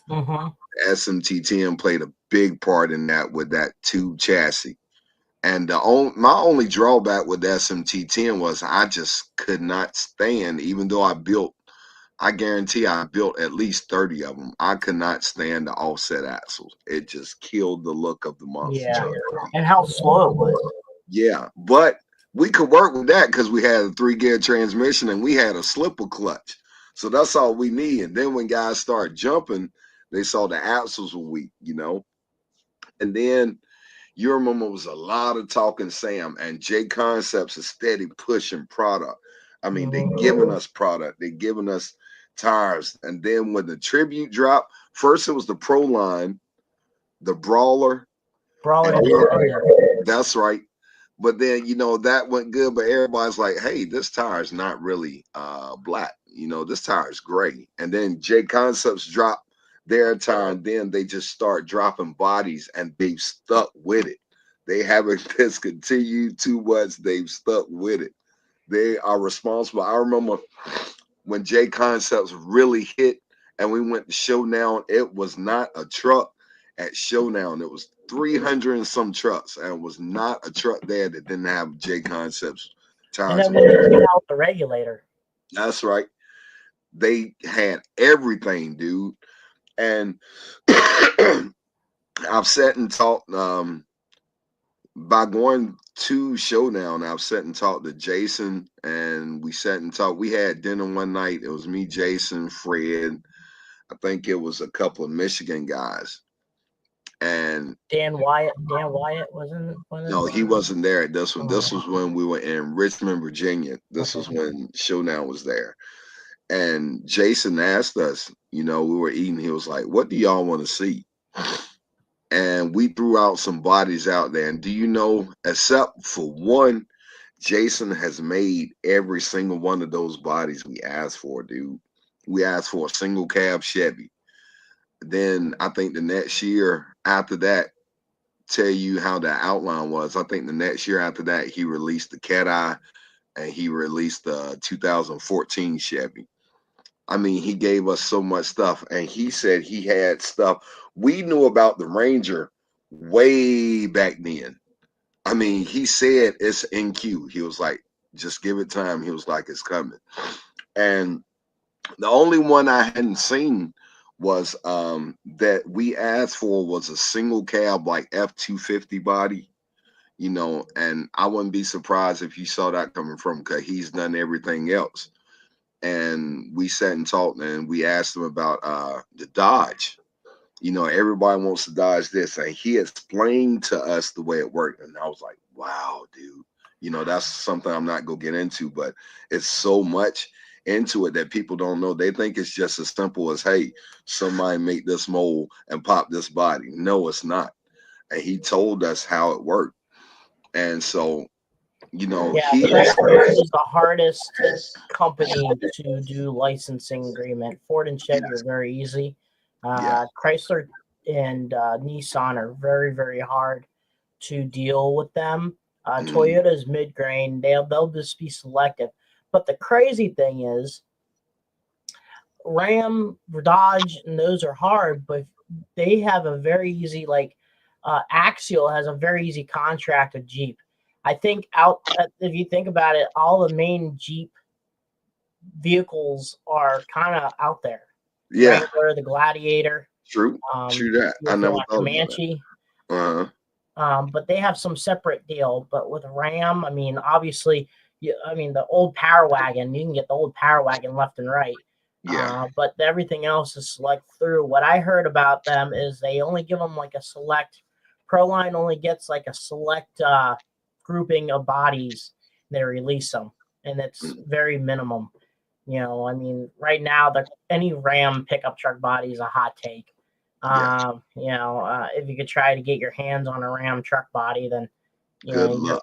Mm-hmm. SMT-10 played a big part in that with that tube chassis. And my only drawback with the SMT-10 was I just could not stand, even though I guarantee I built at least 30 of them. I could not stand the offset axles. It just killed the look of the monster truck. And how slow it was. Yeah, but we could work with that because we had a 3-gear transmission and we had a slipper clutch. So that's all we need. And then when guys start jumping, they saw the axles were weak, And then you remember it was a lot of talking Sam, and J Concepts is steady pushing product. I mean, they giving us product, they giving us tires. And then when the tribute dropped, first it was the Pro line, the Brawler. That's right. But then, that went good, but everybody's like, hey, this tire is not really black. This tire is gray. And then J Concepts dropped their tire, and then they just start dropping bodies, and they've stuck with it. They haven't discontinued too much. They've stuck with it. They are responsible. I remember when J Concepts really hit and we went to Showdown, it was not a truck at Showdown. It was 300 and some trucks, and it was not a truck there that didn't have J Concepts tires. And then they took out the regulator. That's right. They had everything, dude. And I've sat and talked by going to Showdown. I've sat and talked to Jason, and we sat and talked. We had dinner one night. It was me, Jason, Fred. I think it was a couple of Michigan guys. And Dan Wyatt wasn't. No, he wasn't there at this one. This was when we were in Richmond, Virginia. This was when Showdown was there. And Jason asked us, we were eating. He was like, what do y'all want to see? And we threw out some bodies out there. And do you know, except for one, Jason has made every single one of those bodies we asked for, dude. We asked for a single cab Chevy. Then I think the next year after that, tell you how the outline was. I think the next year after that, he released the Cat Eye, and he released the 2014 Chevy. I mean, he gave us so much stuff, and he said he had stuff. We knew about the Ranger way back then. I mean, he said it's in queue. He was like, just give it time. He was like, it's coming. And the only one I hadn't seen was that we asked for was a single cab, like F-250 body, and I wouldn't be surprised if you saw that coming from, because he's done everything else. And we sat and talked, and we asked him about the Dodge. Everybody wants to Dodge this, and he explained to us the way it worked, and I was like, wow, dude, that's something I'm not gonna get into, but it's so much into it that people don't know. They think it's just as simple as, hey, somebody make this mold and pop this body. No, it's not. And he told us how it worked. And so, he Chrysler is the hardest company to do licensing agreement. Ford and Chevy are very easy. Chrysler and Nissan are very, very hard to deal with them. Toyota's mid-grain. They'll just be selective. But the crazy thing is, Ram, Dodge, and those are hard, but they have a very easy, Axial has a very easy contract with Jeep. I think if you think about it, all the main Jeep vehicles are kind of out there. Yeah. Wrangler, the Gladiator. True. True that. I never thought Comanche. But they have some separate deal. But with Ram, I mean, obviously, the old Power Wagon, you can get the old Power Wagon left and right. Yeah. But everything else is select through. What I heard about them is they only give them like a select. Proline only gets like a select grouping of bodies. And they release them, and it's very minimum. Right now, any Ram pickup truck body is a hot take. If you could try to get your hands on a Ram truck body, then you're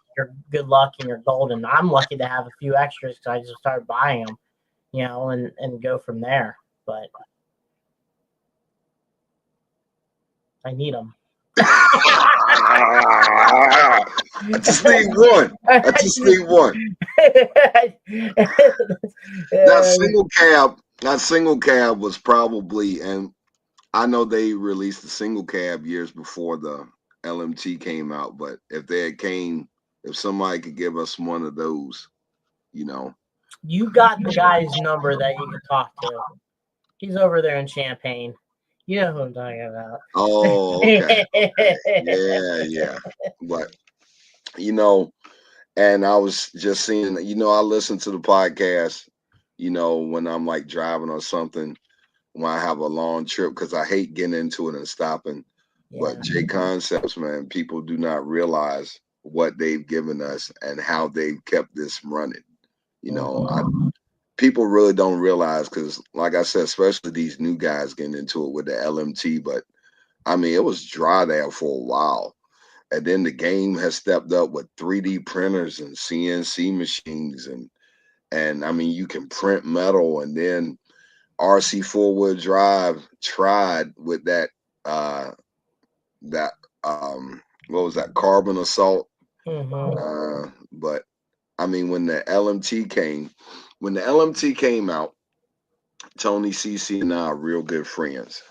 good luck and you're golden. I'm lucky to have a few extras because I just started buying them, and go from there. But I need them. I just need one. That single cab was probably, and I know they released the single cab years before the LMT came out, but if somebody could give us one of those, You got the guy's number that you can talk to. He's over there in Champaign. You know who I'm talking about. Oh, okay. Yeah. But, and I was just seeing, I listened to the podcast, when I'm like driving or something, when I have a long trip, because I hate getting into it and stopping. But J Concepts, man, people do not realize what they've given us and how they've kept this running. People really don't realize, because like I said, especially these new guys getting into it with the LMT, but I mean, it was dry there for a while. And then the game has stepped up with 3D printers and CNC machines, and I mean, you can print metal. And then RC four-wheel drive tried with that what was that, carbon assault. But I mean, when the LMT came out, Tony, CC, and I are real good friends.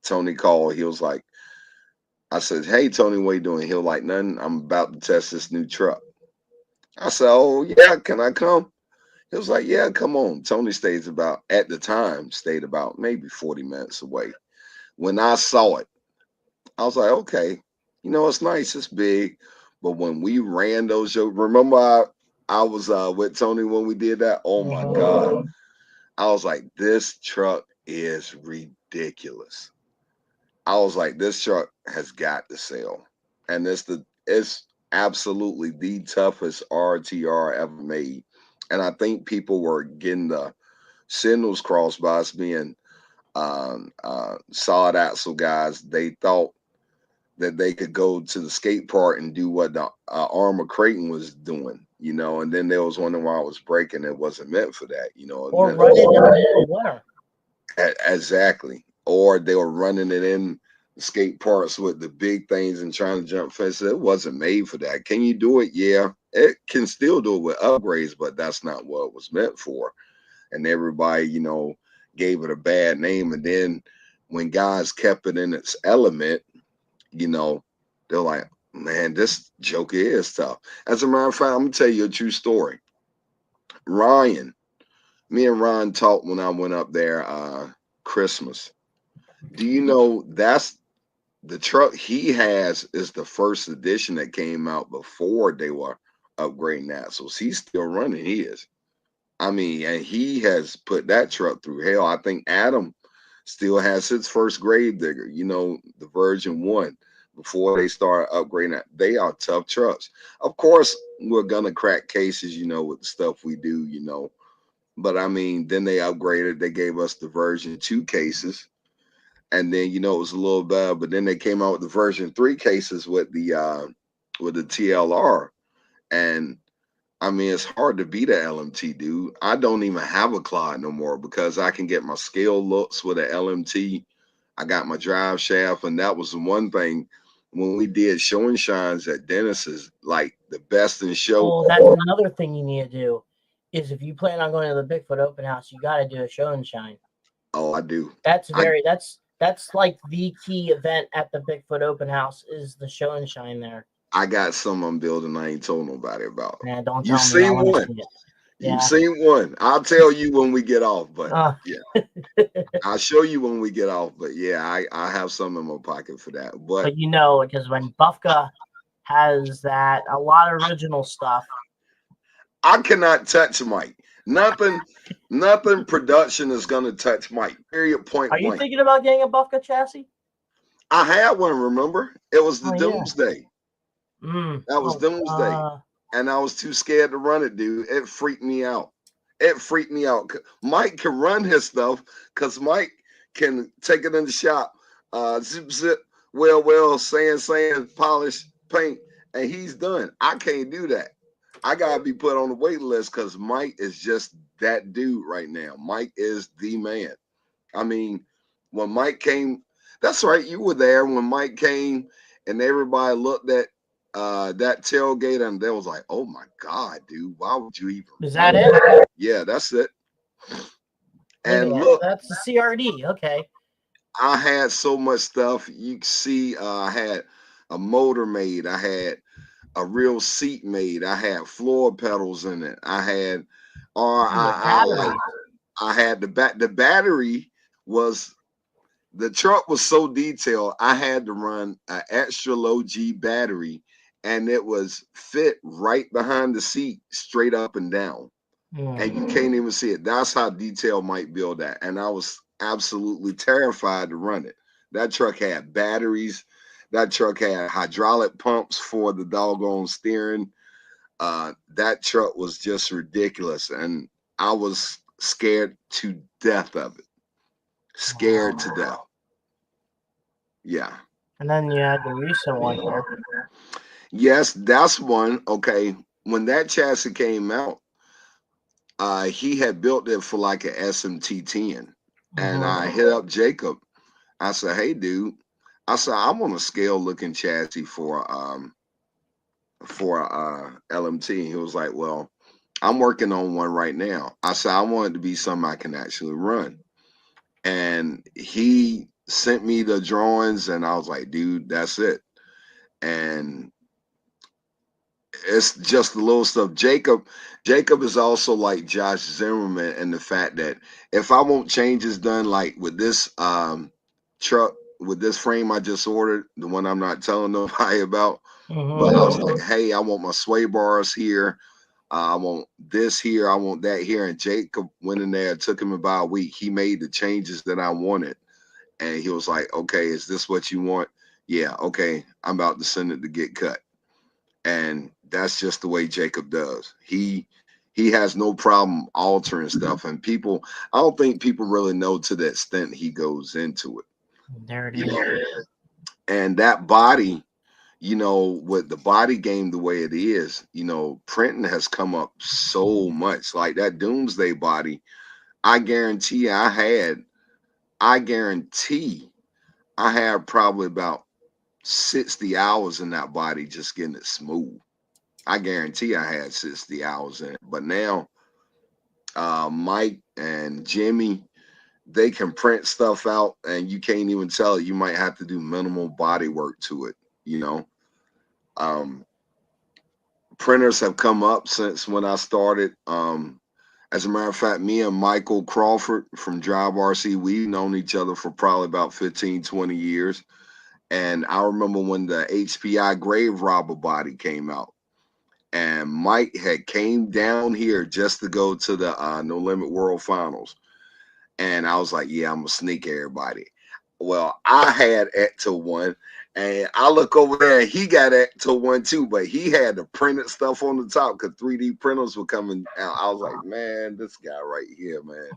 Tony called. He was like, I said, "Hey Tony, what you doing?" He was like, "Nothing. I'm about to test this new truck." I said, "Oh yeah, can I come?" He was like, "Yeah, come on." Tony at the time stayed about maybe 40 minutes away. When I saw it, I was like, "Okay, it's nice, it's big." But when we ran those shows, remember I was with Tony when we did that? Oh my God. I was like, this truck is ridiculous. I was like, this truck has got to sell. And it's absolutely the toughest RTR ever made. And I think people were getting the signals crossed by us being solid axle guys. They thought that they could go to the skate park and do what the Armor Creighton was doing, and then they was wondering why I was breaking. It wasn't meant for that, Or run it in the middle of winter. Exactly. Or they were running it in skate parks with the big things and trying to jump fences. It wasn't made for that. Can you do it? Yeah. It can still do it with upgrades, but that's not what it was meant for. And everybody, gave it a bad name. And then when guys kept it in its element, they're like, man, this joker is tough. As a matter of fact, I'm gonna tell you a true story. Me and Ryan talked when I went up there Christmas. Do you know that's the truck he has is the first edition that came out before they were upgrading axles. He's still running his. I mean, and he has put that truck through hell. I think Adam still has his first grave digger, the version 1, before they start upgrading that. They are tough trucks. Of course, we're gonna crack cases, with the stuff we do, But I mean, then they upgraded. They gave us the version 2 cases. And then, it was a little bad, but then they came out with the version 3 cases with the TLR. And I mean, it's hard to beat an LMT, dude. I don't even have a Clyde no more because I can get my scale looks with an LMT. I got my drive shaft, and that was the one thing when we did show and shines at Dennis's, like the best in show. Well, that's another thing you need to do is if you plan on going to the Bigfoot open house, you got to do a show and shine. Oh, I do. That's that's like the key event at the Bigfoot open house is the show and shine there. I got some I'm building I ain't told nobody about. Man, don't tell You've me. seen one. You've seen one. I'll tell you when we get off, but yeah. I'll show you when we get off. But yeah, I have some in my pocket for that. But because when Bufka has that, a lot of original stuff. I cannot touch Mike. Nothing production is gonna touch Mike. Period. Point. Are you thinking about getting a Bufka chassis? I had one, remember? It was the Doomsday. That was Doomsday. And I was too scared to run it, dude. It freaked me out. Mike can run his stuff because Mike can take it in the shop, zip, well, sand, polish, paint, and he's done. I can't do that. I gotta be put on the wait list because Mike is just that dude right now. Mike is the man. I mean, when Mike came, that's right, you were there when Mike came and everybody looked at that tailgate and they was like, oh my God, dude, why would you even? Is that it? Yeah, that's it. And look, that's the CRD. Okay. I had so much stuff. You can see I had a motor made. I had a real seat made. I had floor pedals in it. I had I had the battery was, the truck was so detailed. I had to run an extra low G battery and it was fit right behind the seat, straight up and down. and you can't even see it. That's how detailed Mike built that. And I was absolutely terrified to run it. That truck had batteries. That truck had hydraulic pumps for the doggone steering. That truck was just ridiculous. And I was scared to death of it. Scared to death. Yeah. And then you had the recent one here. Yes, that's one. Okay. When that chassis came out, he had built it for like an SMT-10. And I hit up Jacob. I said, hey, dude, I said, I want a scale looking chassis for LMT. And he was like, well, I'm working on one right now. I said, I want it to be something I can actually run. And he sent me the drawings and I was like, dude, that's it. And it's just the little stuff. Jacob is also like Josh Zimmerman in the fact that if I want changes done, like with this truck, with this frame I just ordered, the one I'm not telling nobody about, but I was like, hey, I want my sway bars here. I want this here. I want that here. And Jacob went in there. It took him about a week. He made the changes that I wanted. And he was like, okay, is this what you want? Yeah, okay. I'm about to send it to get cut. And that's just the way Jacob does. He has no problem altering stuff. And people, I don't think people really know to the extent he goes into it. There it is. And that body, with the body game the way it is, printing has come up so much. Like that Doomsday body, I guarantee I had probably about 60 hours in that body just getting it smooth. I guarantee I had 60 hours in it. But now Mike and Jimmy, they can print stuff out and you can't even tell it. You might have to do minimal body work to it, Printers have come up since when I started. As a matter of fact, me and Michael Crawford from Drive RC, we've known each other for probably about 15, 20 years. And I remember when the HPI Grave Robber body came out. And Mike had came down here just to go to the No Limit World Finals. And I was like, yeah, I'm going to sneak everybody. Well, I had Ecto 1. And I look over there and he got Ecto 1 too. But he had the printed stuff on the top because 3D printers were coming out. I was like, man, this guy right here, man.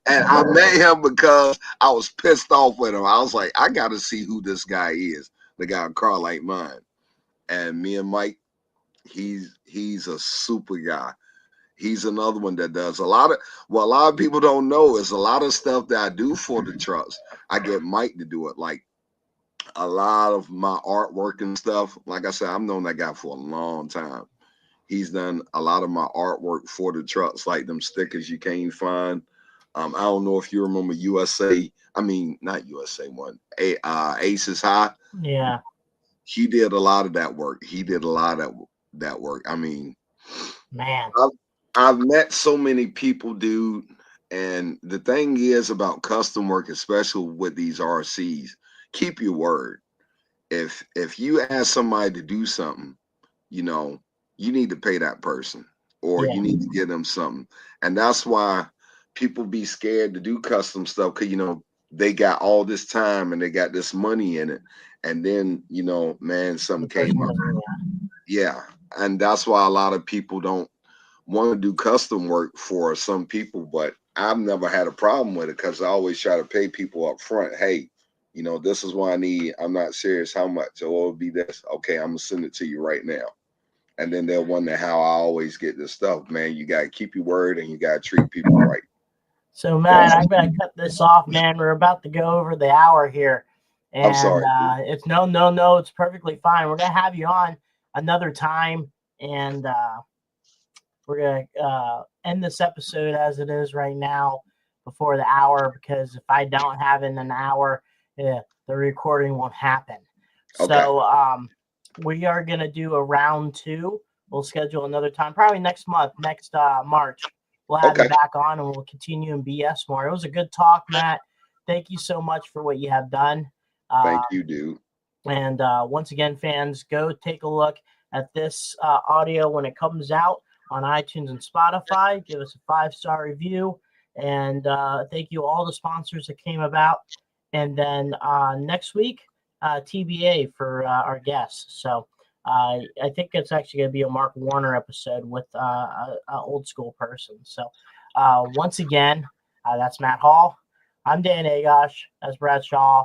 And I met him because I was pissed off with him. I was like, I got to see who this guy is. The guy with a car like mine. And me and Mike, he's a super guy. He's another one that does a lot of people don't know is a lot of stuff that I do for the trucks. I get Mike to do it. Like a lot of my artwork and stuff. Like I said, I've known that guy for a long time. He's done a lot of my artwork for the trucks, like them stickers you can't find. I don't know if you remember not USA one, Aces High. Yeah. He did a lot of that work. That work. I mean, man, I've met so many people, dude. And the thing is about custom work, especially with these RCs, keep your word. If you ask somebody to do something, you need to pay that person or you need to give them something. And that's why people be scared to do custom stuff because, they got all this time and they got this money in it. And then, man, something came up. Yeah. And that's why a lot of people don't want to do custom work for some people, but I've never had a problem with it because I always try to pay people up front. Hey, this is what I need. I'm not serious how much. Or it'll be this. Okay, I'm gonna send it to you right now. And then they'll wonder how I always get this stuff. Man, you gotta keep your word and you gotta treat people right. So, man, I better cut this off, man. We're about to go over the hour here. And I'm sorry. It's no, it's perfectly fine. We're gonna have you on another time, and we're gonna end this episode as it is right now before the hour, because if I don't have it in an hour, the recording won't happen. Okay. So we are gonna do a round 2. We'll schedule another time, probably next month, next March. We'll have you back on and we'll continue in BS more. It was a good talk, Matt. Thank you so much for what you have done. Thank you, dude. And once again, fans, go take a look at this audio when it comes out on iTunes and Spotify. Give us a 5-star review. And thank you all the sponsors that came about. And then next week, TBA for our guests. So I think it's actually going to be a Mark Warner episode with an old school person. So once again, that's Matt Hall. I'm Dan Agosh. That's Brad Shaw.